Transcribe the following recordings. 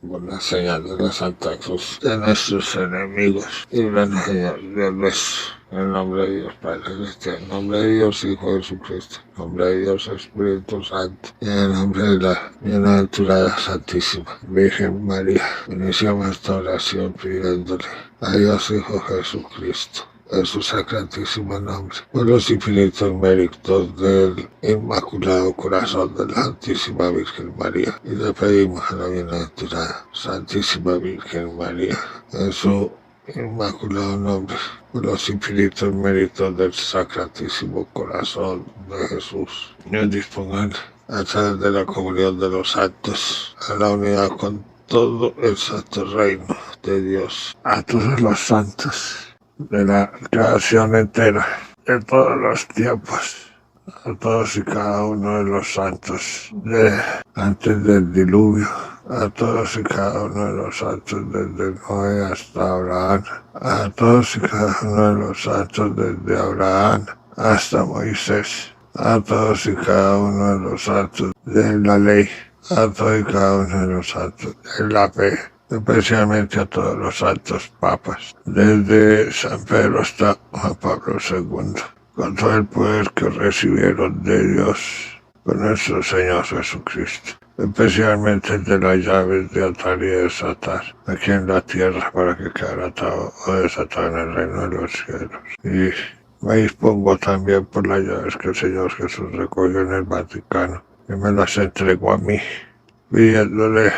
por la señal de la Santa Cruz de nuestros enemigos. Y ven, Señor, Dios nuestro, en el nombre de Dios Padre Celestial, en nombre de Dios Hijo de Jesucristo, en nombre de Dios Espíritu Santo, y en el nombre de la bienaventurada Santísima Virgen María. Iniciamos esta oración pidiéndole a Dios Hijo Jesucristo, en su sacratísimo nombre, por los infinitos méritos del Inmaculado Corazón de la Santísima Virgen María, y le pedimos a la bienaventurada Santísima Virgen María, en su Inmaculado nombre, por los infinitos méritos del Sacratísimo Corazón de Jesús, nos dispongan a través de la comunión de los santos a la unidad con todo el santo reino de Dios, a todos los santos de la creación entera, de todos los tiempos, a todos y cada uno de los santos de antes del diluvio, a todos y cada uno de los santos desde Noé hasta Abraham, a todos y cada uno de los santos desde Abraham hasta Moisés, a todos y cada uno de los santos de la ley, a todos y cada uno de los santos de la fe, especialmente a todos los santos papas, desde San Pedro hasta Juan Pablo II, con todo el poder que recibieron de Dios, con nuestro Señor Jesucristo, especialmente el de las llaves de atar y desatar, aquí en la tierra, para que quedara atado o desatado en el reino de los cielos. Y me dispongo también por las llaves que el Señor Jesús recogió en el Vaticano, y me las entregó a mí, pidiéndole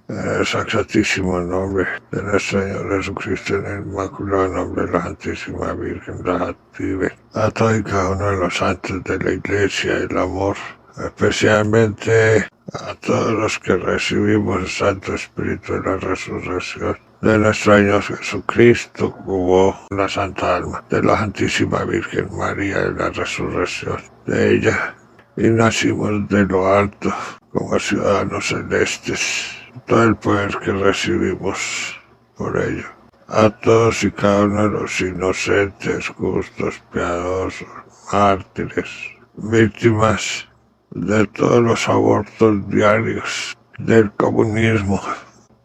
en el sacratísimo nombre de nuestro Señor Jesucristo, en el inmaculado nombre de la Santísima Virgen, las active a todos y cada uno de los santos de la Iglesia, el amor, especialmente a todos los que recibimos el Santo Espíritu de la Resurrección de nuestro Señor Jesucristo, como la Santa Alma de la Santísima Virgen María, de la Resurrección de ella, y nacimos de lo alto como ciudadanos celestes, todo el poder que recibimos por ello. A todos y cada uno de los inocentes, justos, piadosos, mártires, víctimas de todos los abortos diarios, del comunismo,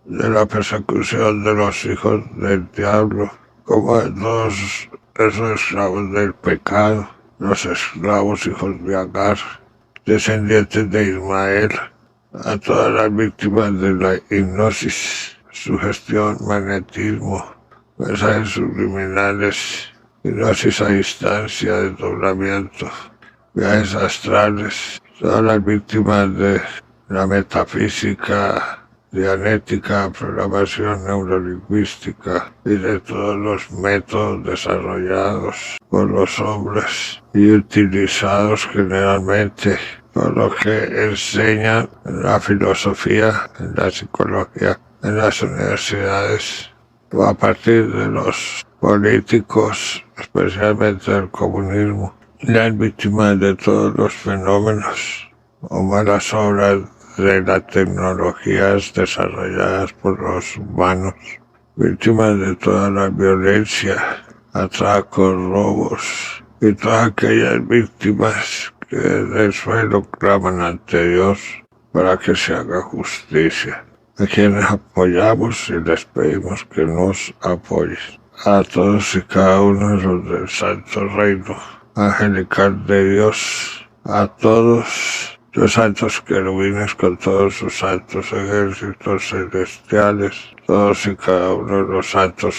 de la persecución de los hijos del diablo, como de todos esos esclavos del pecado, los esclavos hijos de Agar, descendientes de Ismael, a todas las víctimas de la hipnosis, sugestión, magnetismo, mensajes subliminales, hipnosis a distancia, desdoblamiento, viajes astrales, todas las víctimas de la metafísica, dianética, programación neurolingüística y de todos los métodos desarrollados por los hombres y utilizados generalmente por lo que enseñan en la filosofía, en la psicología, en las universidades, o a partir de los políticos, especialmente del comunismo, las víctimas de todos los fenómenos o malas obras de las tecnologías desarrolladas por los humanos, víctimas de toda la violencia, atracos, robos, y todas aquellas víctimas que del suelo claman ante Dios para que se haga justicia, a quienes apoyamos y les pedimos que nos apoyen. A todos y cada uno de los del Santo Reino Angelical de Dios, a todos los santos querubines con todos sus santos ejércitos celestiales, todos y cada uno de los santos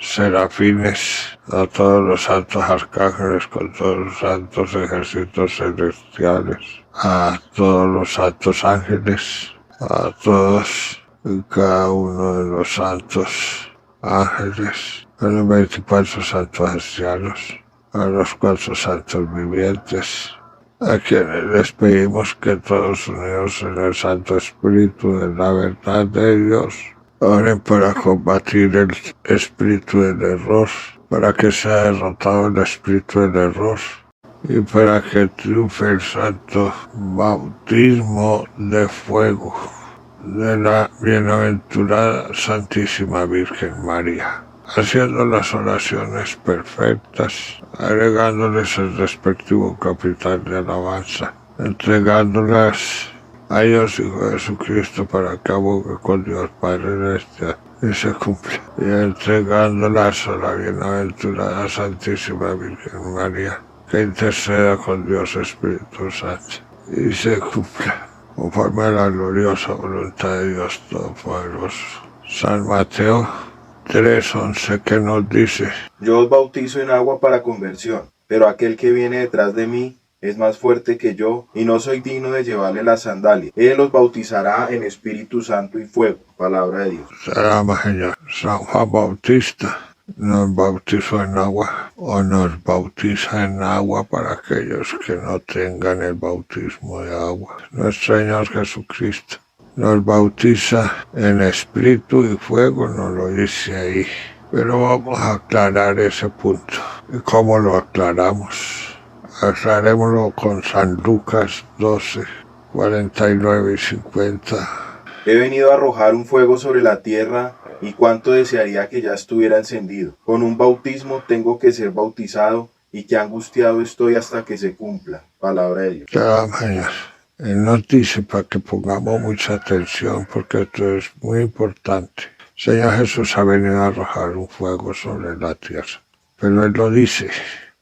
serafines, a todos los santos arcángeles con todos los santos ejércitos celestiales, a todos los santos ángeles, a todos y cada uno de los santos ángeles, a los 24 santos ancianos, a los 4 santos vivientes, a quienes les pedimos que todos unidos en el Santo Espíritu de la verdad de Dios, oren para combatir el espíritu del error, para que sea derrotado el espíritu del error y para que triunfe el santo bautismo de fuego de la bienaventurada Santísima Virgen María, haciendo las oraciones perfectas, agregándoles el respectivo capital de alabanza, entregándolas a Dios Hijo de Jesucristo, para que abogue con Dios Padre Celestial y se cumple, y entregándolas a la bienaventurada Santísima Virgen María, que interceda con Dios Espíritu Santo, y se cumpla, conforme a la gloriosa voluntad de Dios Todopoderoso. San Mateo 3:11, que nos dice: Yo os bautizo en agua para conversión, pero aquel que viene detrás de mí es más fuerte que yo, y no soy digno de llevarle las sandalias. Él os bautizará en Espíritu Santo y fuego. Palabra de Dios. Salama, Señor. San Juan Bautista nos bautizó en agua, o nos bautiza en agua para aquellos que no tengan el bautismo de agua. Nuestro Señor Jesucristo nos bautiza en espíritu y fuego, nos lo dice ahí. Pero vamos a aclarar ese punto. ¿Y cómo lo aclaramos? Aclarémoslo con San Lucas 12, 49 y 50. He venido a arrojar un fuego sobre la tierra, y cuánto desearía que ya estuviera encendido. Con un bautismo tengo que ser bautizado, y qué angustiado estoy hasta que se cumpla. Palabra de Dios. Señor. Él nos dice para que pongamos mucha atención, porque esto es muy importante. Señor Jesús ha venido a arrojar un fuego sobre la tierra, pero Él lo dice,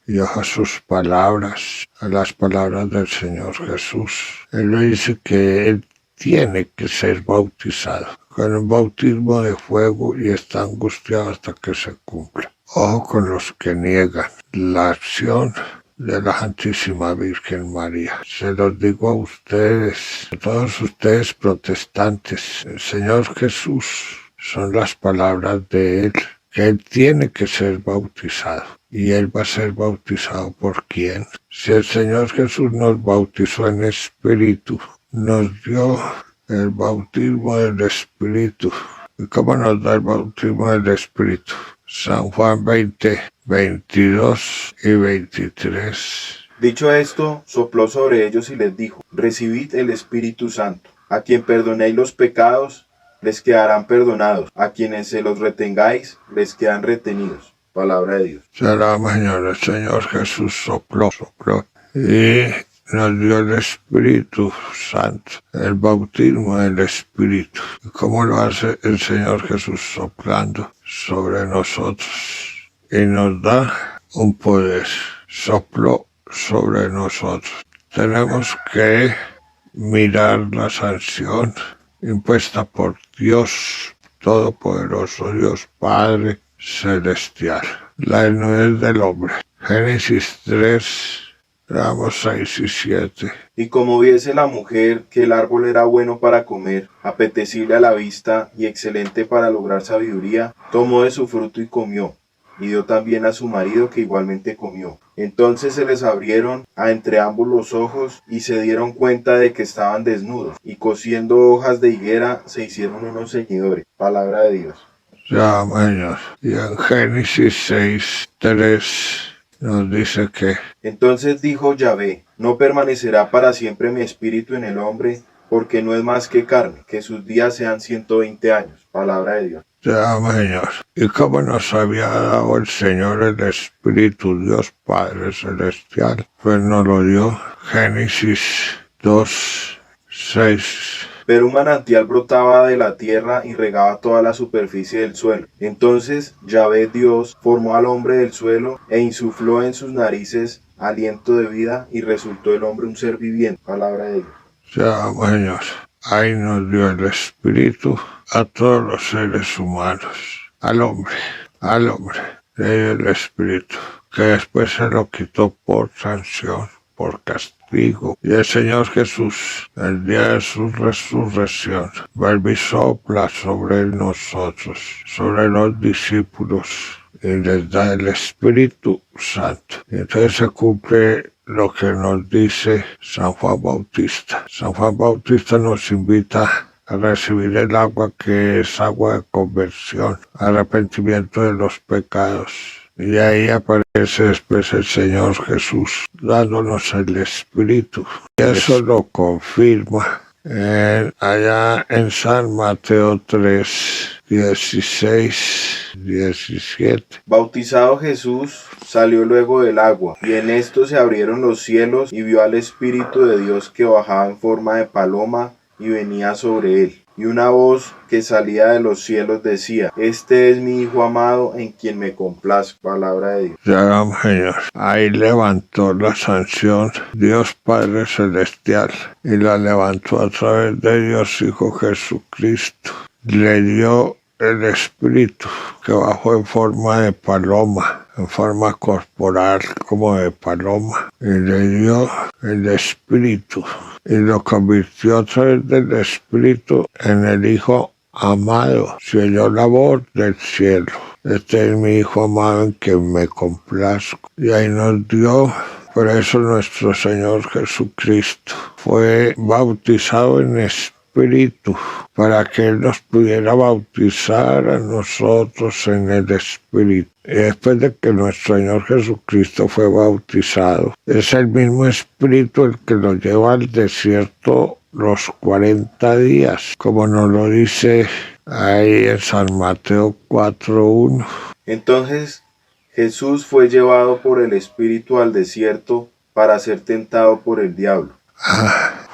y a sus palabras, a las palabras del Señor Jesús. Él le dice que Él tiene que ser bautizado con un bautismo de fuego y está angustiado hasta que se cumpla. Ojo con los que niegan la acción de la Santísima Virgen María. Se los digo a ustedes, a todos ustedes protestantes. El Señor Jesús son las palabras de Él, que Él tiene que ser bautizado. ¿Y Él va a ser bautizado por quién? Si el Señor Jesús nos bautizó en espíritu, nos dio el bautismo del Espíritu. ¿Y cómo nos da el bautismo del Espíritu? San Juan 20, 22 y 23. Dicho esto, sopló sobre ellos y les dijo: recibid el Espíritu Santo. A quien perdonéis los pecados, les quedarán perdonados. A quienes se los retengáis, les quedan retenidos. Palabra de Dios. Salama, Señor. El Señor Jesús sopló y nos dio el Espíritu Santo, el bautismo del Espíritu. ¿Y cómo lo hace el Señor Jesús? Soplando sobre nosotros, y nos da un poder. Sopló sobre nosotros. Tenemos que mirar la sanción impuesta por Dios Todopoderoso, Dios Padre Celestial. La no es del hombre. Génesis 3, Ramos 6 y 7. Y como viese la mujer que el árbol era bueno para comer, apetecible a la vista y excelente para lograr sabiduría, tomó de su fruto y comió, y dio también a su marido, que igualmente comió. Entonces se les abrieron a entre ambos los ojos, y se dieron cuenta de que estaban desnudos, y cosiendo hojas de higuera se hicieron unos ceñidores. Palabra de Dios. Ya, Señor. Y en Génesis 6, 3 nos dice que: entonces dijo Yahvé: no permanecerá para siempre mi espíritu en el hombre, porque no es más que carne, que sus días sean 120 años. Palabra de Dios. Ya, Señor. Y como nos había dado el Señor el Espíritu, Dios Padre Celestial, pues nos lo dio. Génesis 2, 6. Pero un manantial brotaba de la tierra y regaba toda la superficie del suelo. Entonces Yahvé Dios formó al hombre del suelo e insufló en sus narices aliento de vida, y resultó el hombre un ser viviente. Palabra de Dios. Ya, Señor. Ahí nos dio el Espíritu a todos los seres humanos. Al hombre le dio el Espíritu, que después se lo quitó por sanción, por castigo. Y el Señor Jesús, el día de su resurrección, vuelve y sopla sobre nosotros, sobre los discípulos, y les da el Espíritu Santo. Y entonces se cumple lo que nos dice San Juan Bautista. San Juan Bautista nos invita a recibir el agua, que es agua de conversión, arrepentimiento de los pecados. Y ahí aparece después el Señor Jesús dándonos el Espíritu. Y eso lo confirma allá en San Mateo 3, 16 17. Bautizado Jesús, salió luego del agua, y en esto se abrieron los cielos, y vio al Espíritu de Dios que bajaba en forma de paloma y venía sobre él. Y una voz que salía de los cielos decía: Este es mi Hijo amado, en quien me complazco. Palabra de Dios. Ya, Señor. Ahí levantó la sanción Dios Padre Celestial y la levantó a través de Dios Hijo Jesucristo. Le dio el Espíritu que bajó en forma de paloma, en forma corporal como de paloma, y le dio el Espíritu y lo convirtió a través del Espíritu en el Hijo amado. Se oyó la voz del cielo: Este es mi Hijo amado en quien me complazco. Y ahí nos dio. Por eso nuestro Señor Jesucristo fue bautizado en Espíritu, para que Él nos pudiera bautizar a nosotros en el Espíritu. Y después de que nuestro Señor Jesucristo fue bautizado, es el mismo Espíritu el que nos lleva al desierto los 40 días, como nos lo dice ahí en San Mateo 4:1. Entonces Jesús fue llevado por el Espíritu al desierto para ser tentado por el diablo.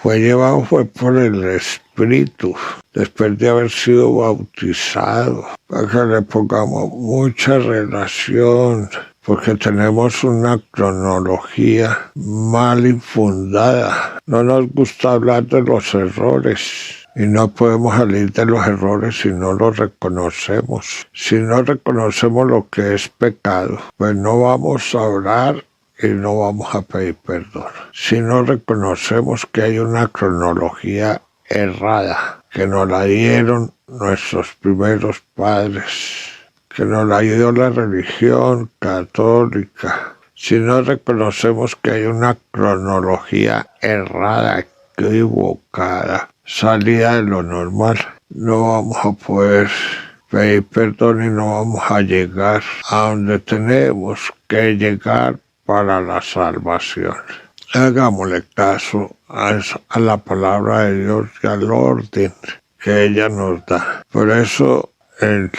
Fue por el Espíritu, después de haber sido bautizado, para que le pongamos mucha relación, porque tenemos una cronología mal infundada. No nos gusta hablar de los errores. Y no podemos salir de los errores si no los reconocemos. Si no reconocemos lo que es pecado, pues no vamos a orar y no vamos a pedir perdón. Si no reconocemos que hay una cronología errada, que nos la dieron nuestros primeros padres, que nos la dio la religión católica. Si no reconocemos que hay una cronología errada, equivocada, salida de lo normal, no vamos a poder pedir perdón y no vamos a llegar a donde tenemos que llegar para la salvación. Hagámosle caso a la palabra de Dios y al orden que ella nos da. Por eso el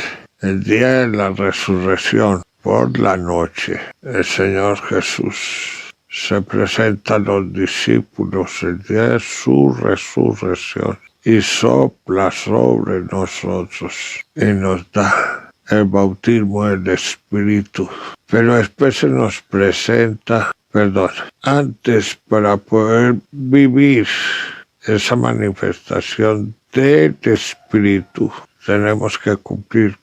día de la resurrección, por la noche, el Señor Jesús se presenta a los discípulos el día de su resurrección y sopla sobre nosotros y nos da el bautismo del Espíritu. Pero después se nos presenta, antes, para poder vivir esa manifestación del Espíritu, tenemos que cumplir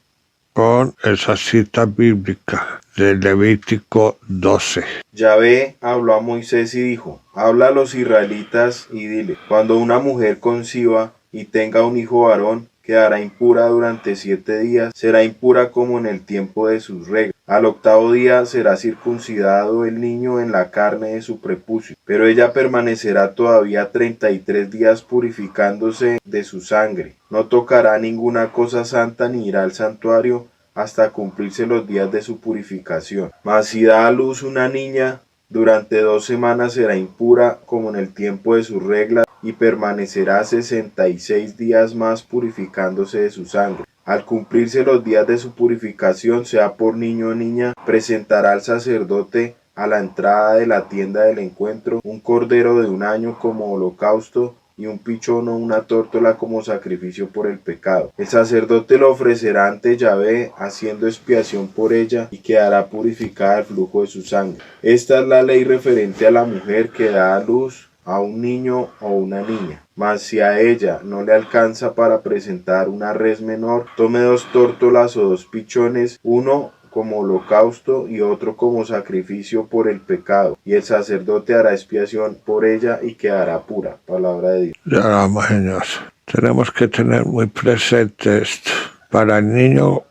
con esa cita bíblica de Levítico 12. Yahvé habló a Moisés y dijo: Habla a los israelitas y dile: Cuando una mujer conciba y tenga un hijo varón, quedará impura durante 7 días, será impura como en el tiempo de sus reglas. Al 8º día será circuncidado el niño en la carne de su prepucio, pero ella permanecerá todavía 33 días purificándose de su sangre. No tocará ninguna cosa santa ni irá al santuario hasta cumplirse los días de su purificación. Mas si da a luz una niña, durante 2 semanas será impura como en el tiempo de sus reglas y permanecerá 66 días más purificándose de su sangre. Al cumplirse los días de su purificación, sea por niño o niña, presentará al sacerdote a la entrada de la tienda del encuentro un cordero de 1 año como holocausto y un pichón o una tórtola como sacrificio por el pecado. El sacerdote lo ofrecerá ante Yahvé, haciendo expiación por ella, y quedará purificada del flujo de su sangre. Esta es la ley referente a la mujer que da a luz a un niño o una niña. Mas si a ella no le alcanza para presentar una res menor, tome 2 tórtolas o 2 pichones, uno como holocausto y otro como sacrificio por el pecado, y el sacerdote hará expiación por ella y quedará pura. Palabra de Dios. Ya vamos, Señor. Tenemos que tener muy presente esto. Para el niño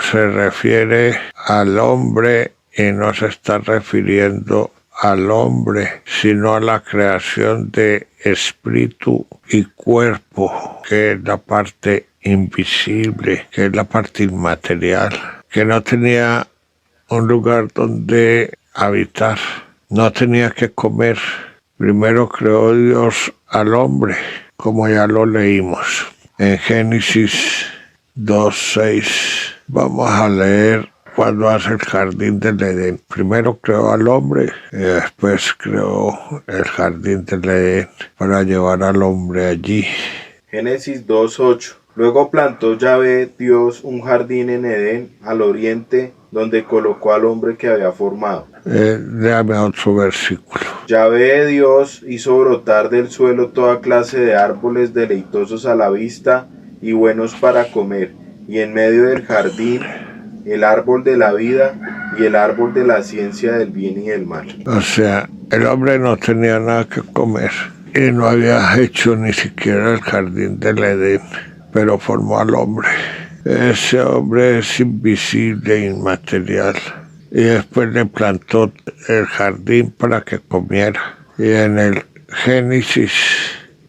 se refiere al hombre y no se está refiriendo al hombre, sino a la creación de espíritu y cuerpo, que es la parte invisible, que es la parte inmaterial, que no tenía un lugar donde habitar, no tenía que comer. Primero creó Dios al hombre, como ya lo leímos en Génesis 2:6. Vamos a leer cuando hace el jardín del Edén. Primero creó al hombre y después creó el jardín del Edén para llevar al hombre allí. Génesis 2:8. Luego plantó Yahvé Dios un jardín en Edén al oriente, donde colocó al hombre que había formado. Léame otro versículo. Yahvé Dios hizo brotar del suelo toda clase de árboles deleitosos a la vista y buenos para comer, y en medio del jardín el árbol de la vida y el árbol de la ciencia del bien y del mal. O sea, el hombre no tenía nada que comer y no había hecho ni siquiera el jardín del Edén, pero formó al hombre. Ese hombre es invisible, inmaterial. Y después le plantó el jardín para que comiera. Y en el Génesis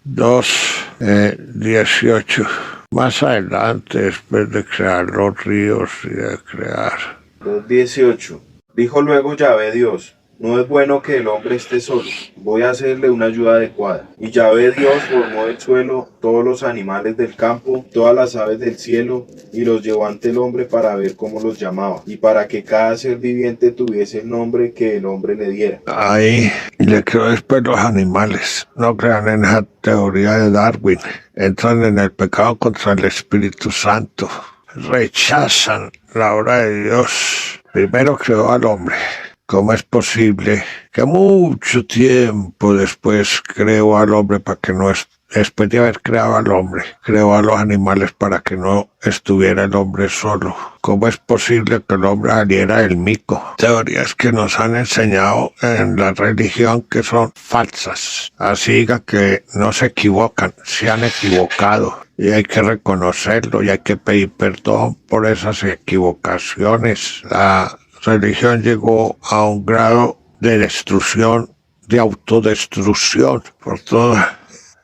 2:18, más adelante, después de crear los ríos y de crear. 2:18. Dijo luego Yahvé Dios: no es bueno que el hombre esté solo, voy a hacerle una ayuda adecuada. Y Yahvé Dios formó del suelo todos los animales del campo, todas las aves del cielo, y los llevó ante el hombre para ver cómo los llamaba, y para que cada ser viviente tuviese el nombre que el hombre le diera. Ahí le creó después los animales. No crean en esa teoría de Darwin. Entran en el pecado contra el Espíritu Santo. Rechazan la obra de Dios. Primero creó al hombre. ¿Cómo es posible que mucho tiempo después creó al hombre para que no después de haber creado al hombre, creó a los animales para que no estuviera el hombre solo? ¿Cómo es posible que el hombre saliera del mico? Teorías que nos han enseñado en la religión que son falsas. Así que no se equivocan, se han equivocado. Y hay que reconocerlo y hay que pedir perdón por esas equivocaciones. La religión llegó a un grado de destrucción, de autodestrucción, por todos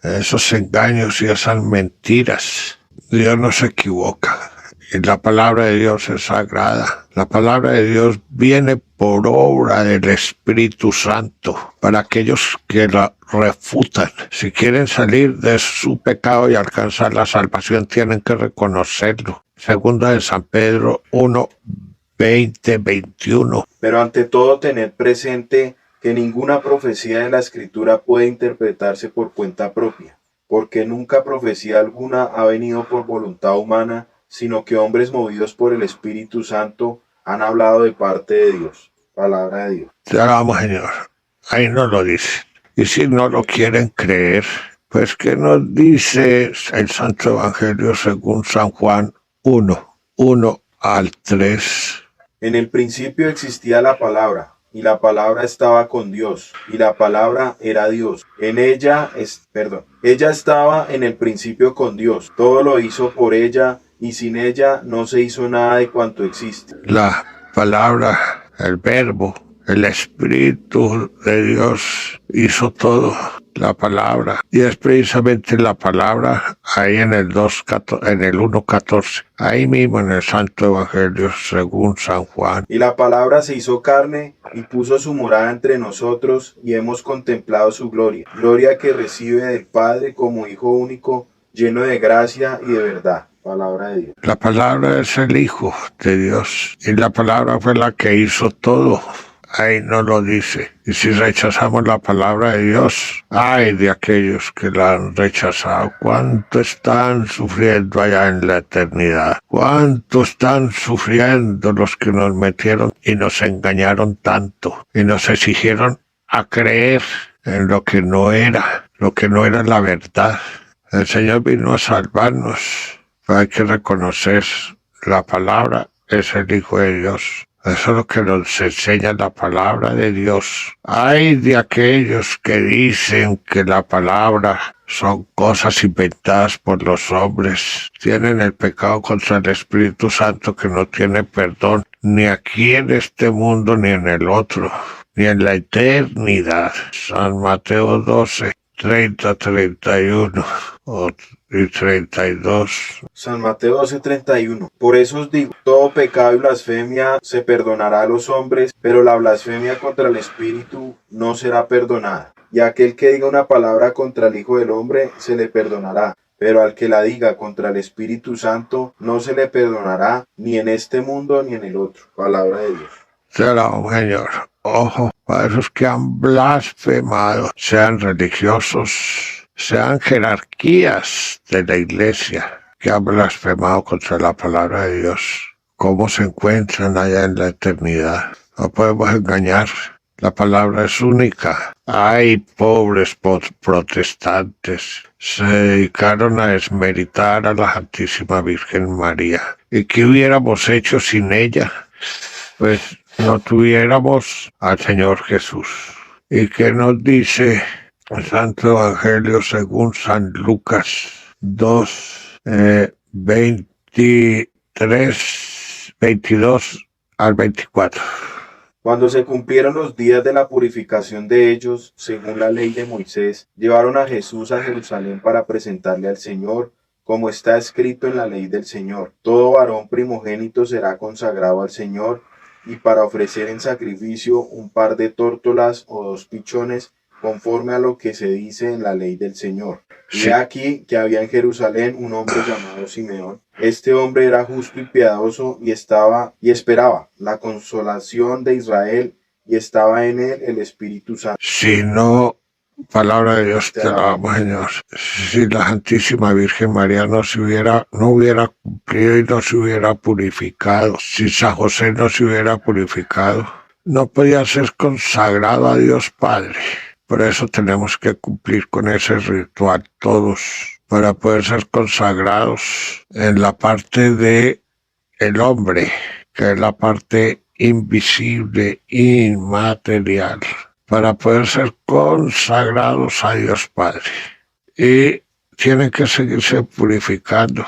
esos engaños y esas mentiras. Dios no se equivoca y la palabra de Dios es sagrada. La palabra de Dios viene por obra del Espíritu Santo para aquellos que la refutan. Si quieren salir de su pecado y alcanzar la salvación, tienen que reconocerlo. Segunda de San Pedro 1:20-21. Pero ante todo tened presente que ninguna profecía de la Escritura puede interpretarse por cuenta propia, porque nunca profecía alguna ha venido por voluntad humana, sino que hombres movidos por el Espíritu Santo han hablado de parte de Dios. Palabra de Dios. Ya vamos, Señor. Ahí no lo dice. Y si no lo quieren creer, pues que nos dice el Santo Evangelio según San Juan 1:1-3. En el principio existía la palabra, y la palabra estaba con Dios, y la palabra era Dios. Ella estaba en el principio con Dios. Todo lo hizo por ella, y sin ella no se hizo nada de cuanto existe. La palabra, el verbo, el Espíritu de Dios hizo todo. La palabra, y es precisamente la palabra ahí en el 1:14, ahí mismo en el Santo Evangelio según San Juan. Y la palabra se hizo carne y puso su morada entre nosotros, y hemos contemplado su gloria, gloria que recibe del Padre como Hijo único, lleno de gracia y de verdad. Palabra de Dios. La palabra es el Hijo de Dios, y la palabra fue la que hizo todo. Ahí no lo dice. Y si rechazamos la palabra de Dios, ay de aquellos que la han rechazado. ¿Cuánto están sufriendo allá en la eternidad? ¿Cuánto están sufriendo los que nos metieron y nos engañaron tanto? Y nos exigieron a creer en lo que no era la verdad. El Señor vino a salvarnos. Pero hay que reconocer la palabra es el Hijo de Dios. Eso es lo que nos enseña la palabra de Dios. Ay de aquellos que dicen que la palabra son cosas inventadas por los hombres. Tienen el pecado contra el Espíritu Santo que no tiene perdón, ni aquí en este mundo ni en el otro, ni en la eternidad. San Mateo 12:30-31 y 32. San Mateo 12:31. Por eso os digo, todo pecado y blasfemia se perdonará a los hombres, pero la blasfemia contra el Espíritu no será perdonada. Y aquel que diga una palabra contra el Hijo del Hombre se le perdonará, pero al que la diga contra el Espíritu Santo no se le perdonará ni en este mundo ni en el otro. Palabra de Dios. Será un Señor. Ojo, para esos que han blasfemado, sean religiosos, sean jerarquías de la iglesia, que han blasfemado contra la palabra de Dios. ¿Cómo se encuentran allá en la eternidad? No podemos engañar. La palabra es única. Hay pobres protestantes. Se dedicaron a desmeritar a la Santísima Virgen María. ¿Y qué hubiéramos hecho sin ella? Pues no tuviéramos al Señor Jesús. ¿Y qué nos dice el Santo Evangelio según San Lucas 2, 23, 22 al 24? Cuando se cumplieron los días de la purificación de ellos, según la ley de Moisés, llevaron a Jesús a Jerusalén para presentarle al Señor, como está escrito en la ley del Señor. Todo varón primogénito será consagrado al Señor, y para ofrecer en sacrificio un par de tórtolas o 2 pichones, conforme a lo que se dice en la ley del Señor. Y aquí que había en Jerusalén un hombre llamado Simeón. Este hombre era justo y piadoso y esperaba la consolación de Israel, y estaba en él el Espíritu Santo. Si no, palabra de Dios, te alabamos, Señor. Si la Santísima Virgen María no hubiera cumplido y no se hubiera purificado, si San José no se hubiera purificado, no podía ser consagrado a Dios Padre. Por eso tenemos que cumplir con ese ritual todos, para poder ser consagrados en la parte de el hombre, que es la parte invisible, inmaterial, para poder ser consagrados a Dios Padre. Y tienen que seguirse purificando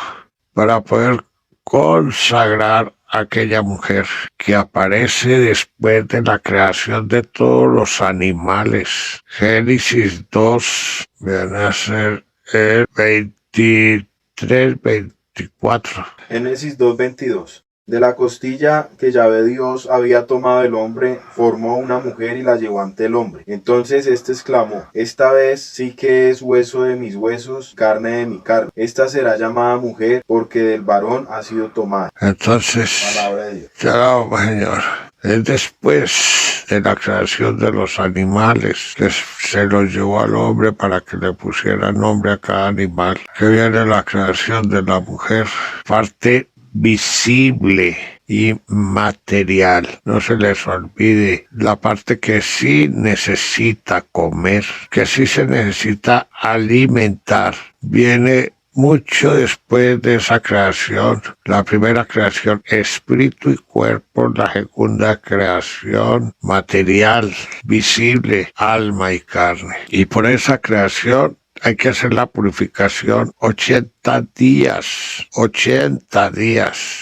para poder consagrar a aquella mujer que aparece después de la creación de todos los animales. Génesis 2, van a ser el 23, 24. Génesis 2:22. De la costilla que Yahvé Dios había tomado el hombre, formó una mujer y la llevó ante el hombre. Entonces éste exclamó: esta vez sí que es hueso de mis huesos, carne de mi carne. Esta será llamada mujer, porque del varón ha sido tomada. Entonces, palabra de Dios. Señor, es después de la creación de los animales que se los llevó al hombre para que le pusiera nombre a cada animal, que viene la creación de la mujer, parte visible y material. No se les olvide la parte que sí necesita comer, que sí se necesita alimentar. Viene mucho después de esa creación. La primera creación, espíritu y cuerpo; la segunda creación, material, visible, alma y carne. Y por esa creación hay que hacer la purificación 80 días.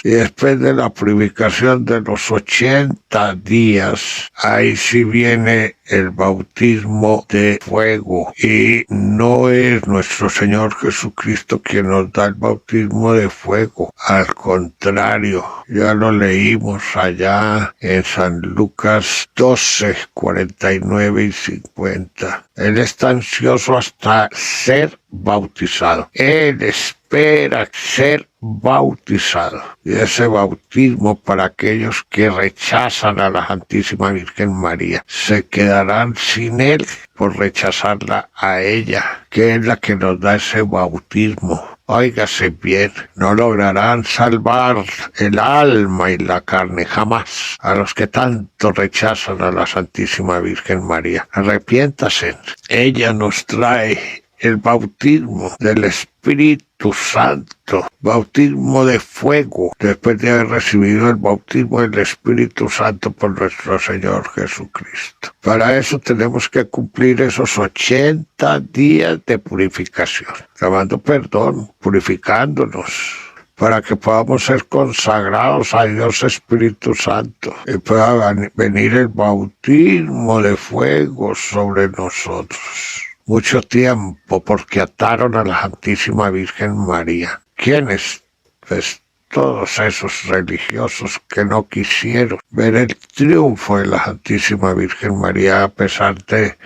Y después de la purificación de los 80 días, ahí sí viene el bautismo de fuego. Y no es nuestro Señor Jesucristo quien nos da el bautismo de fuego. Al contrario, ya lo leímos allá en San Lucas 12, 49 y 50. Él está ansioso hasta ser bautizado. Él espera ser bautizado. Y ese bautismo, para aquellos que rechazan a la Santísima Virgen María, se quedarán sin él por rechazarla a ella, que es la que nos da ese bautismo. Óigase bien, no lograrán salvar el alma y la carne jamás a los que tanto rechazan a la Santísima Virgen María. Arrepiéntase. Ella nos trae el bautismo del Espíritu Santo, bautismo de fuego, después de haber recibido el bautismo del Espíritu Santo por nuestro Señor Jesucristo. Para eso tenemos que cumplir esos 80 días de purificación, clamando perdón, purificándonos, para que podamos ser consagrados a Dios Espíritu Santo y pueda venir el bautismo de fuego sobre nosotros. Mucho tiempo, porque ataron a la Santísima Virgen María. ¿Quiénes? Pues todos esos religiosos que no quisieron ver el triunfo de la Santísima Virgen María a pesar de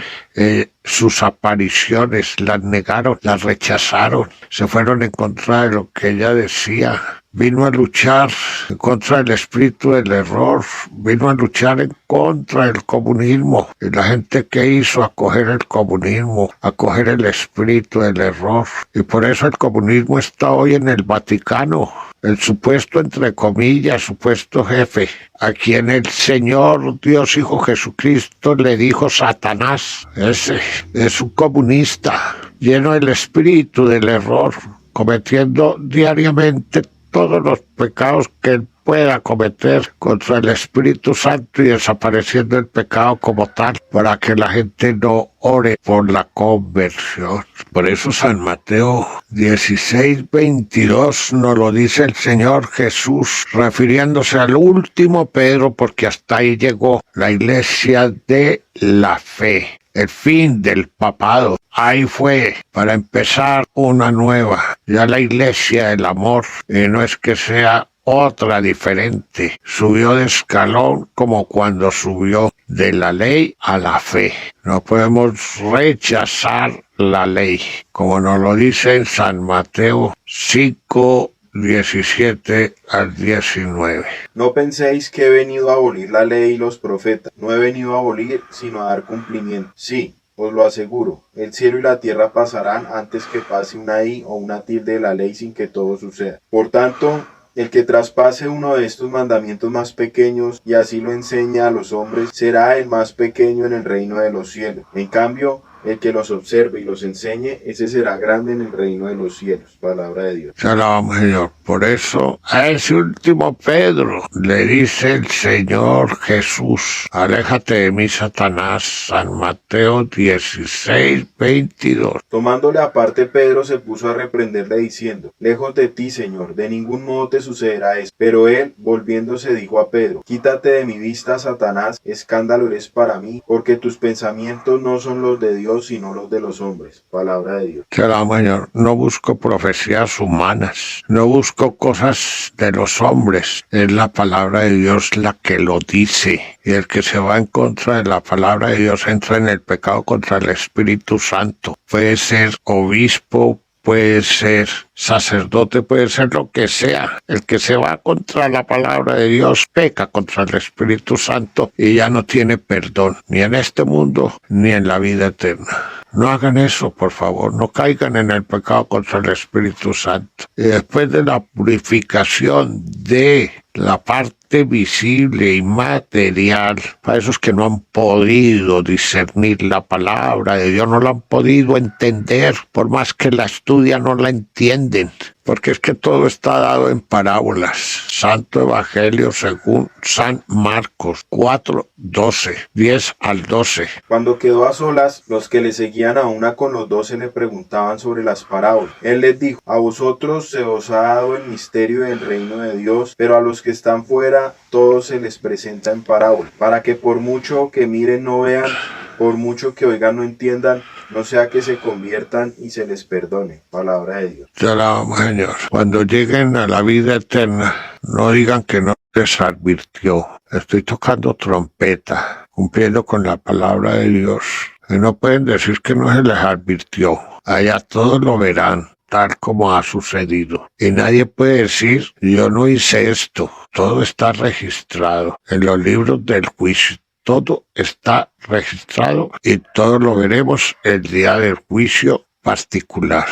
sus apariciones, las negaron, las rechazaron, se fueron en contra de lo que ella decía. Vino a luchar en contra del espíritu del error, vino a luchar en contra del comunismo. Y la gente que hizo acoger el comunismo, acoger el espíritu del error. Y por eso el comunismo está hoy en el Vaticano. El supuesto, entre comillas, supuesto jefe, a quien el Señor Dios Hijo Jesucristo le dijo Satanás. Ese es un comunista, lleno del espíritu del error, cometiendo diariamente todos los pecados que él pueda cometer contra el Espíritu Santo y desapareciendo el pecado como tal, para que la gente no ore por la conversión. Por eso San Mateo 16:22 nos lo dice el Señor Jesús, refiriéndose al último Pedro, porque hasta ahí llegó la iglesia de la fe. El fin del papado. Ahí fue, para empezar una nueva. Ya la iglesia del amor, no es que sea otra diferente. Subió de escalón como cuando subió de la ley a la fe. No podemos rechazar la ley, como nos lo dice en San Mateo 5:17 al 19. No penséis que he venido a abolir la ley y los profetas. No he venido a abolir, sino a dar cumplimiento. Sí, os lo aseguro, el cielo y la tierra pasarán antes que pase una i o una tilde de la ley sin que todo suceda. Por tanto, el que traspase uno de estos mandamientos más pequeños y así lo enseña a los hombres, será el más pequeño en el reino de los cielos. En cambio, el que los observe y los enseñe, ese será grande en el reino de los cielos. Palabra de Dios. Shalom, Señor. Por eso, a ese último Pedro le dice el Señor Jesús, aléjate de mí, Satanás. San Mateo 16:22. Tomándole aparte, Pedro se puso a reprenderle diciendo, lejos de ti, Señor, de ningún modo te sucederá eso. Pero él, volviéndose, dijo a Pedro, quítate de mi vista, Satanás, escándalo eres para mí, porque tus pensamientos no son los de Dios, sino los de los hombres. Palabra de Dios. Señor, no busco profecías humanas, no busco cosas de los hombres, es la palabra de Dios la que lo dice. Y el que se va en contra de la palabra de Dios entra en el pecado contra el Espíritu Santo. Puede ser obispo, puede ser sacerdote, puede ser lo que sea. El que se va contra la palabra de Dios peca contra el Espíritu Santo y ya no tiene perdón, ni en este mundo ni en la vida eterna. No hagan eso, por favor, no caigan en el pecado contra el Espíritu Santo. Y después de la purificación de la parte visible y material, para esos que no han podido discernir la palabra de Dios, no la han podido entender, por más que la estudian no la entienden, porque es que todo está dado en parábolas. Santo Evangelio según San Marcos 4:12, 10 al 12. Cuando quedó a solas, los que le seguían a una con los 12 le preguntaban sobre las parábolas. Él les dijo, a vosotros se os ha dado el misterio del reino de Dios, pero a los que están fuera, todo se les presenta en parábola, para que por mucho que miren no vean, por mucho que oigan no entiendan, no sea que se conviertan y se les perdone. Palabra de Dios. Shalom, Señor. Cuando lleguen a la vida eterna, no digan que no les advirtió. Estoy tocando trompeta, cumpliendo con la palabra de Dios. Y no pueden decir que no se les advirtió. Allá todos lo verán, tal como ha sucedido. Y nadie puede decir, yo no hice esto. Todo está registrado en los libros del juicio. Todo está registrado y todo lo veremos el día del juicio particular.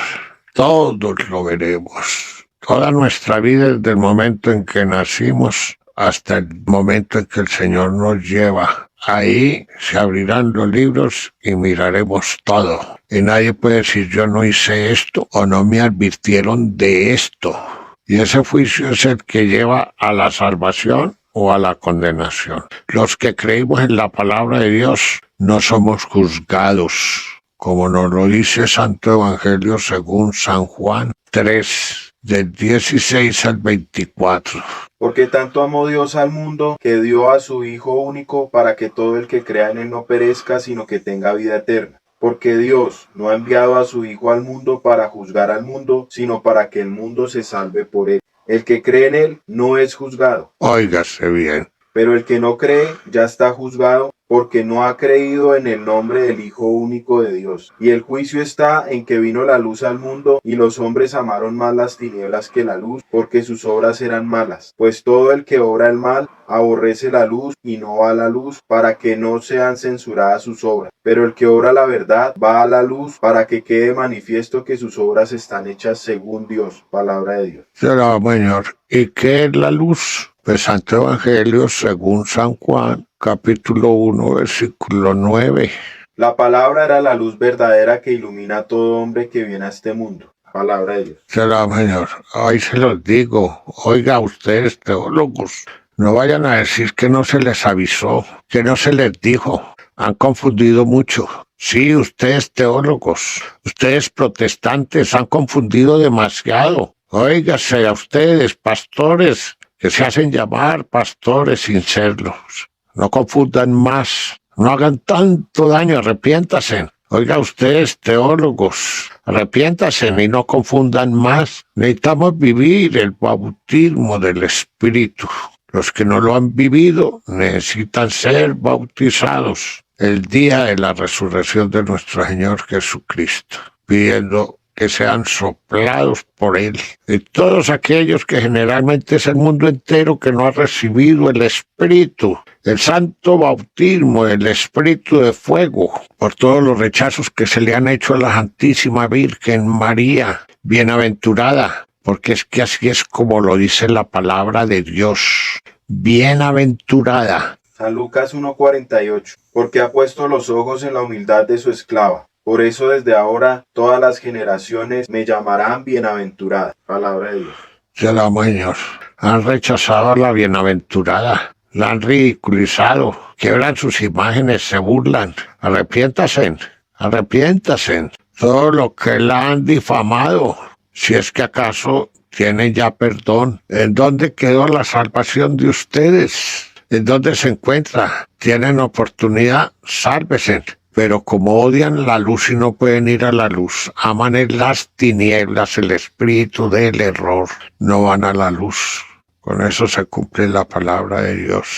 Todos lo veremos. Toda nuestra vida desde el momento en que nacimos hasta el momento en que el Señor nos lleva. Ahí se abrirán los libros y miraremos todo. Y nadie puede decir yo no hice esto o no me advirtieron de esto. Y ese juicio es el que lleva a la salvación o a la condenación. Los que creímos en la palabra de Dios no somos juzgados, como nos lo dice Santo Evangelio según San Juan 3, del 16 al 24. Porque tanto amó Dios al mundo, que dio a su Hijo único, para que todo el que crea en él no perezca, sino que tenga vida eterna. Porque Dios no ha enviado a su Hijo al mundo para juzgar al mundo, sino para que el mundo se salve por él. El que cree en él no es juzgado, Óigase bien. pero el que no cree ya está juzgado porque no ha creído en el nombre del Hijo único de Dios. Y el juicio está en que vino la luz al mundo y los hombres amaron más las tinieblas que la luz porque sus obras eran malas. Pues todo el que obra el mal aborrece la luz y no va a la luz para que no sean censuradas sus obras. Pero el que obra la verdad va a la luz para que quede manifiesto que sus obras están hechas según Dios. Palabra de Dios. Será, Señor. ¿Y qué es la luz? Pues Santo Evangelio según San Juan, capítulo 1, versículo 9. La palabra era la luz verdadera que ilumina a todo hombre que viene a este mundo. Palabra de Dios. Será, Señor. Hoy se los digo. Oiga, ustedes, teólogos, no vayan a decir que no se les avisó, que no se les dijo. Han confundido mucho. Sí, ustedes teólogos, ustedes protestantes han confundido demasiado. Óigase a ustedes, pastores, que se hacen llamar pastores sin serlos. No confundan más, no hagan tanto daño, arrepiéntase. Oiga ustedes, teólogos, arrepiéntase y no confundan más. Necesitamos vivir el bautismo del Espíritu. Los que no lo han vivido necesitan ser bautizados el día de la resurrección de nuestro Señor Jesucristo, pidiendo que sean soplados por Él. Y todos aquellos que generalmente es el mundo entero que no ha recibido el Espíritu, el santo bautismo, el Espíritu de fuego, por todos los rechazos que se le han hecho a la Santísima Virgen María, bienaventurada, porque es que así es como lo dice la palabra de Dios, bienaventurada. San Lucas 1:48, porque ha puesto los ojos en la humildad de su esclava. Por eso desde ahora todas las generaciones me llamarán bienaventurada. Palabra de Dios. Será, Señor. Han rechazado a la bienaventurada, la han ridiculizado, quiebran sus imágenes, se burlan. Arrepiéntase, arrepiéntase. Todo lo que la han difamado, si es que acaso tienen ya perdón. ¿En dónde quedó la salvación de ustedes? ¿En dónde se encuentra? Tienen oportunidad, sálvese. Pero como odian la luz y no pueden ir a la luz, aman en las tinieblas, el espíritu del error, no van a la luz. Con eso se cumple la palabra de Dios.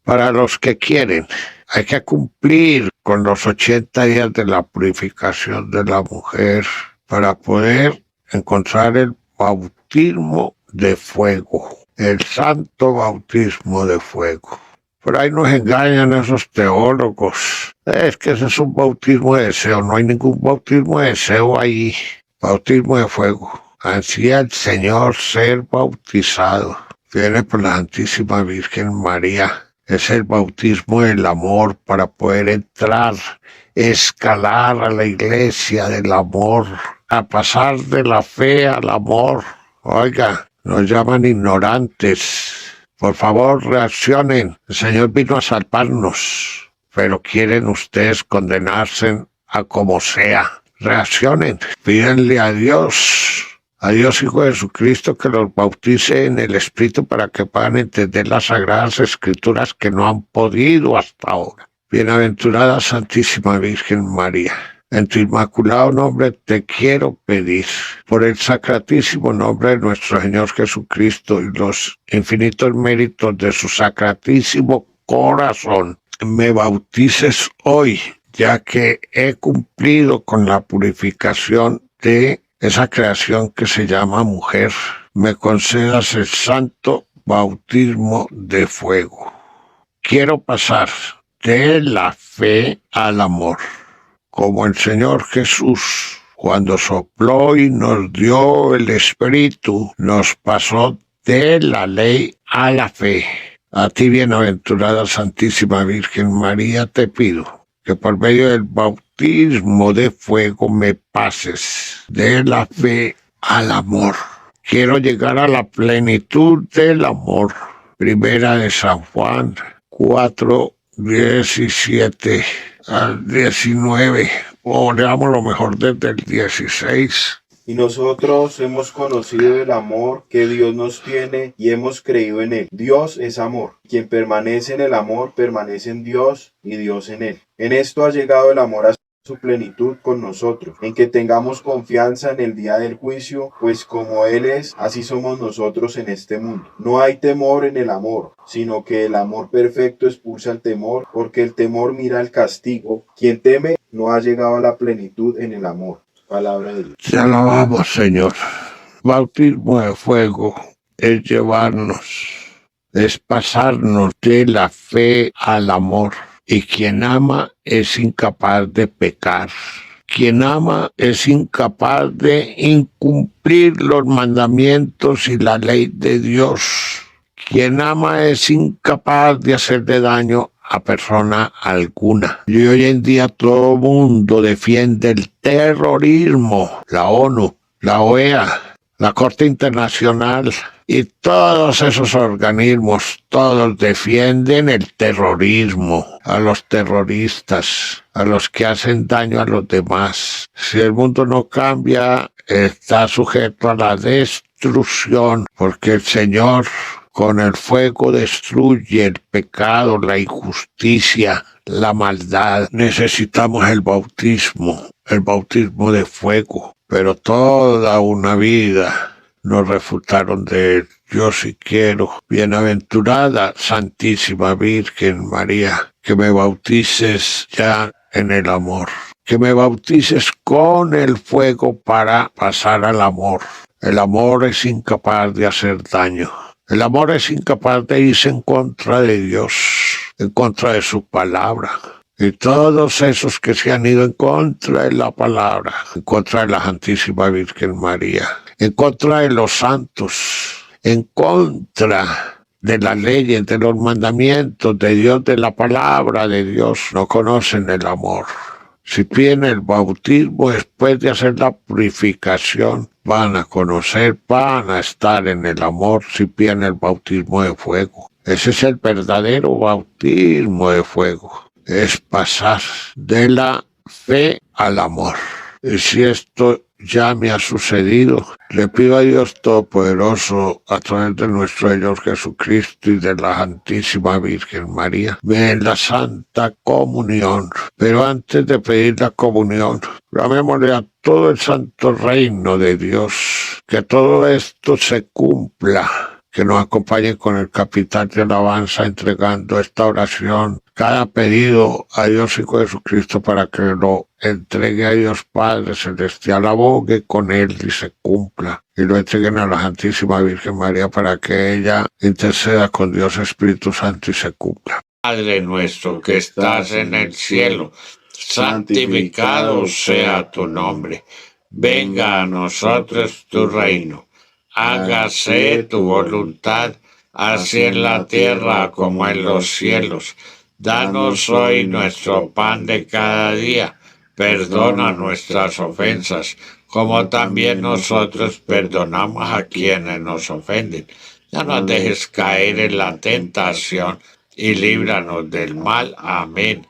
Para los que quieren, hay que cumplir con los 80 días de la purificación de la mujer para poder encontrar el bautismo de fuego, el santo bautismo de fuego. Por ahí nos engañan esos teólogos. Es que ese es un bautismo de deseo. No hay ningún bautismo de deseo ahí. Bautismo de fuego. Ansía el Señor ser bautizado. Viene por la Santísima Virgen María. Es el bautismo del amor para poder entrar, escalar a la iglesia del amor, a pasar de la fe al amor. Oiga, nos llaman ignorantes. Por favor, reaccionen. El Señor vino a salvarnos, pero quieren ustedes condenarse a como sea. Reaccionen. Pídenle a Dios Hijo de Jesucristo, que los bautice en el Espíritu para que puedan entender las Sagradas Escrituras que no han podido hasta ahora. Bienaventurada Santísima Virgen María. En tu inmaculado nombre te quiero pedir, por el sacratísimo nombre de nuestro Señor Jesucristo y los infinitos méritos de su sacratísimo corazón, me bautices hoy, ya que he cumplido con la purificación de esa creación que se llama mujer. Me concedas el santo bautismo de fuego. Quiero pasar de la fe al amor. Como el Señor Jesús, cuando sopló y nos dio el Espíritu, nos pasó de la ley a la fe. A ti, bienaventurada Santísima Virgen María, te pido que por medio del bautismo de fuego me pases de la fe al amor. Quiero llegar a la plenitud del amor. Primera de San Juan 4:17 al 19, o leamos lo mejor desde el 16. Y nosotros hemos conocido el amor que Dios nos tiene y hemos creído en él. Dios es amor. Quien permanece en el amor permanece en Dios y Dios en él. En esto ha llegado el amor a su plenitud con nosotros, en que tengamos confianza en el día del juicio, pues como Él es, así somos nosotros en este mundo. No hay temor en el amor, sino que el amor perfecto expulsa el temor, porque el temor mira el castigo. Quien teme no ha llegado a la plenitud en el amor. Palabra de Dios. Te alabamos, Señor. Bautismo de fuego es llevarnos, es pasarnos de la fe al amor. Y quien ama es incapaz de pecar. Quien ama es incapaz de incumplir los mandamientos y la ley de Dios. Quien ama es incapaz de hacerle daño a persona alguna. Y hoy en día todo el mundo defiende el terrorismo, la ONU, la OEA, la Corte Internacional y todos esos organismos, todos defienden el terrorismo, a los terroristas, a los que hacen daño a los demás. Si el mundo no cambia, está sujeto a la destrucción, porque el Señor con el fuego destruye el pecado, la injusticia, la maldad. Necesitamos el bautismo de fuego. Pero toda una vida nos refutaron de él. Yo sí quiero, bienaventurada Santísima Virgen María, que me bautices ya en el amor, que me bautices con el fuego para pasar al amor. El amor es incapaz de hacer daño. El amor es incapaz de irse en contra de Dios, en contra de su palabra. Y todos esos que se han ido en contra de la palabra, en contra de la Santísima Virgen María, en contra de los santos, en contra de las leyes, de los mandamientos de Dios, de la palabra de Dios, no conocen el amor. Si piden el bautismo después de hacer la purificación, van a conocer, van a estar en el amor si piden el bautismo de fuego. Ese es el verdadero bautismo de fuego. Es pasar de la fe al amor. Y si esto ya me ha sucedido, le pido a Dios Todopoderoso, a través de nuestro Señor Jesucristo y de la Santísima Virgen María, me den la Santa Comunión. Pero antes de pedir la comunión, llamémosle a todo el santo reino de Dios, que todo esto se cumpla, que nos acompañe con el capital de alabanza entregando esta oración, cada pedido a Dios Hijo Jesucristo para que lo entregue a Dios Padre Celestial, abogue con él y se cumpla, y lo entreguen a la Santísima Virgen María para que ella interceda con Dios Espíritu Santo y se cumpla. Padre nuestro que estás en el cielo, santificado sea tu nombre. Venga a nosotros tu reino. Hágase tu voluntad, así en la tierra como en los cielos. Danos hoy nuestro pan de cada día. Perdona nuestras ofensas, como también nosotros perdonamos a quienes nos ofenden. No nos dejes caer en la tentación y líbranos del mal. Amén.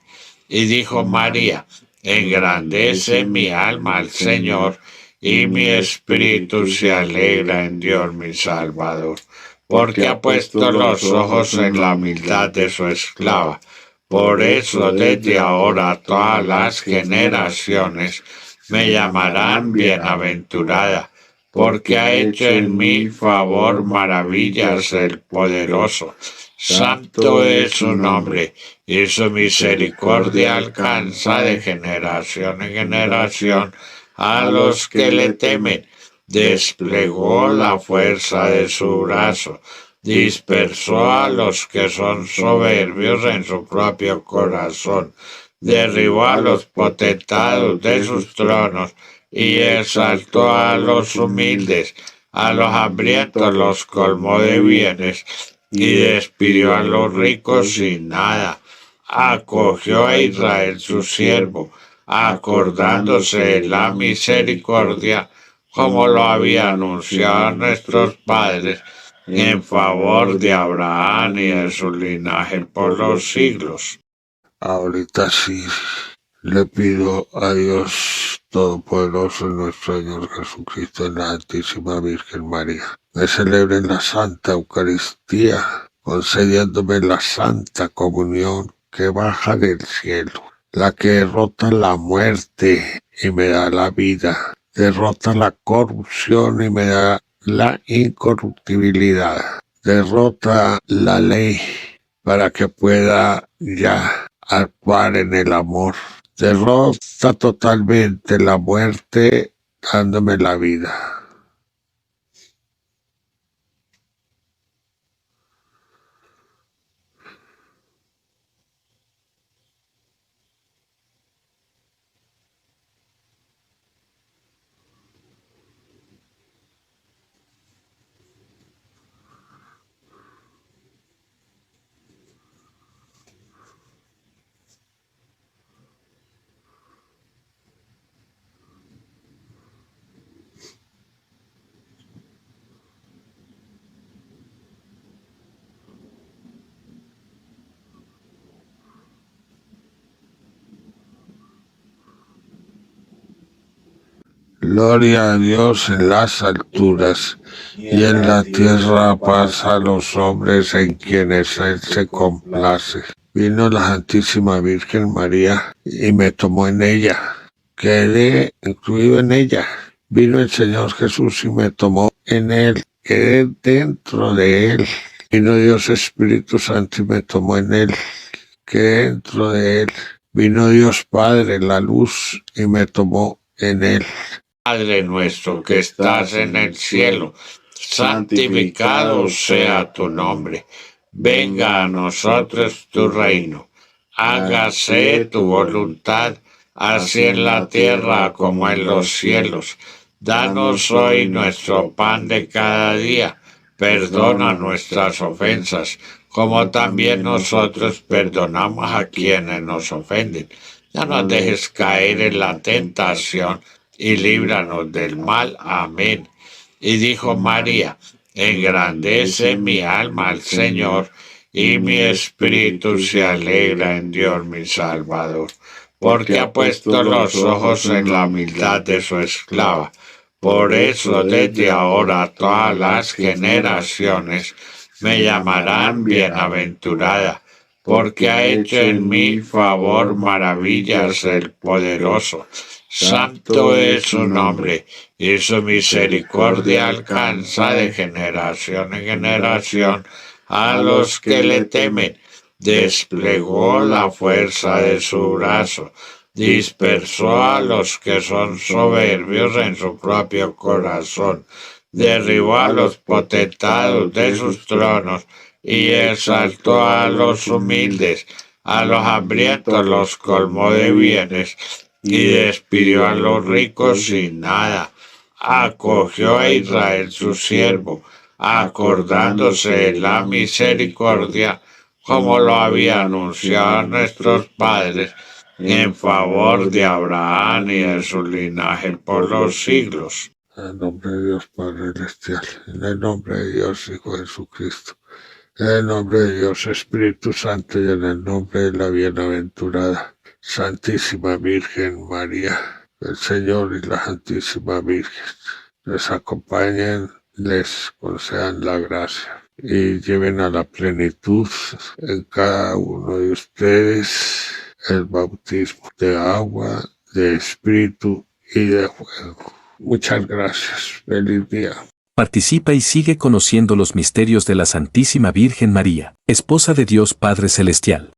Y dijo María: engrandece mi alma al Señor, y mi espíritu se alegra en Dios mi Salvador, porque ha puesto los ojos en la humildad de su esclava. Por eso desde ahora todas las generaciones me llamarán bienaventurada, porque ha hecho en mí favor maravillas el poderoso. Santo es su nombre, y su misericordia alcanza de generación en generación a los que le temen. Desplegó la fuerza de su brazo, dispersó a los que son soberbios en su propio corazón, derribó a los potentados de sus tronos y exaltó a los humildes. A los hambrientos los colmó de bienes y despidió a los ricos sin nada. Acogió a Israel su siervo, acordándose de la misericordia, como lo había anunciado a nuestros padres, en favor de Abraham y de su linaje por los siglos. Ahorita sí le pido a Dios Todopoderoso, nuestro Señor Jesucristo, en la Santísima Virgen María, me celebren la Santa Eucaristía, concediéndome la Santa Comunión que baja del cielo. la que derrota la muerte y me da la vida, derrota la corrupción y me da la incorruptibilidad, derrota la ley para que pueda ya actuar en el amor, derrota totalmente la muerte dándome la vida. Gloria a Dios en las alturas y en la tierra paz a los hombres en quienes Él se complace. Vino la Santísima Virgen María y me tomó en ella. Quedé incluido en ella. Vino el Señor Jesús y me tomó en Él. Quedé dentro de Él. Vino Dios Espíritu Santo y me tomó en Él. Quedé dentro de Él. Vino Dios Padre, la luz, y me tomó en Él. Padre nuestro que estás en el cielo, santificado sea tu nombre. Venga a nosotros tu reino. Hágase tu voluntad, así en la tierra como en los cielos. Danos hoy nuestro pan de cada día. Perdona nuestras ofensas, como también nosotros perdonamos a quienes nos ofenden. No nos dejes caer en la tentación y líbranos del mal. Amén. Y dijo María: engrandece mi alma al Señor, y mi espíritu se alegra en Dios mi Salvador, porque ha puesto los ojos en la humildad de su esclava. Por eso desde ahora todas las generaciones me llamarán bienaventurada, porque ha hecho en mí favor maravillas el poderoso. Santo es su nombre, y su misericordia alcanza de generación en generación a los que le temen. Desplegó la fuerza de su brazo, dispersó a los que son soberbios en su propio corazón, derribó a los potentados de sus tronos y exaltó a los humildes. A los hambrientos los colmó de bienes y despidió a los ricos sin nada. Acogió a Israel su siervo, acordándose de la misericordia, como lo había anunciado a nuestros padres, en favor de Abraham y de su linaje por los siglos. En el nombre de Dios Padre Celestial, en el nombre de Dios Hijo Jesucristo, en el nombre de Dios Espíritu Santo y en el nombre de la bienaventurada Santísima Virgen María, el Señor y la Santísima Virgen les acompañen, les concedan la gracia y lleven a la plenitud en cada uno de ustedes el bautismo de agua, de espíritu y de fuego. Muchas gracias. Feliz día. Participa y sigue conociendo los misterios de la Santísima Virgen María, esposa de Dios Padre Celestial.